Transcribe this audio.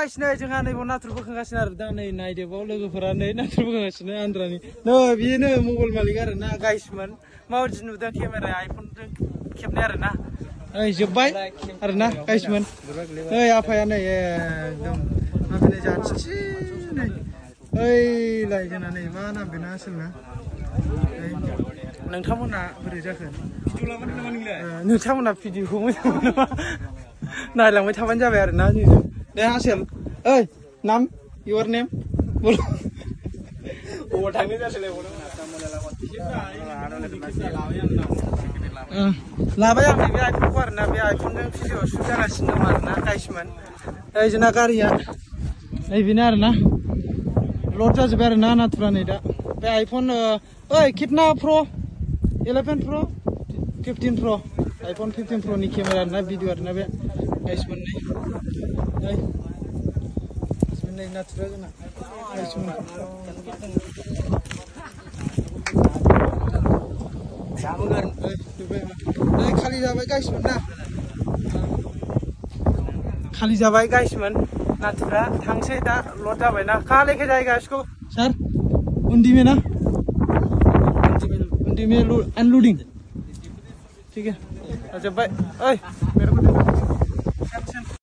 guys नै जोंहा नैबाव नाथुर बोखांगासिनो आरो दा नै नायदोबाव लोगोफोरा नै नाथुर बोखांगासिनो आन्द्रानि नै बेनो मबाइल मालिक आरो ना गाइसमोन माबायदि नुदों केमेराया आइफनजों खेबनाय आरो ना ओइ जोब्बाय आरो ना गाइसमोन ओइ आफाया नै एकदम माबानै जानोसै नै ओइलाय जोंना नै मा नाम बेना आसोलना नोंथांमोना बोरै जाखो भिडिअ लाबोदों नामा नोंलाय नोंथांमोना भिडिअखौ मोजां मोनो नामा नायलांबाय थाबानो जाबाय आरो ना जोंजों दे आसोल ओइ नाम योर नेम बोल अबाव थांनो जासोलायबावदों लाबाय आं बे आइफनखौ आरो ना बे आइफनजों भिडिअ शुट जागासिनो दं आरो ना गाइसमोन ओइ जोंना गारिया नै बेनो आरो ना लड जाजोब्बाय आरो ना नाथुरा नै दा बे आइफन ओइ कितना प्र 11 प्र 15 प्र आइफन 15 प्र नि केमेरा आरो ना भिडिअ आरो ना बे गाइसमोन नै नाथुरा जोंना गाइसमोन खालि जाबाय गाइसमोन ना खालि जाबाय गाइसमोन नाथुरा थांसै दा लड जाबाय ना कहाँ लेके जाएगा इसको सर उन्दी में ना उन्दी में अनलोडिंग ठीक है अच्छा बाय ओए मेरे को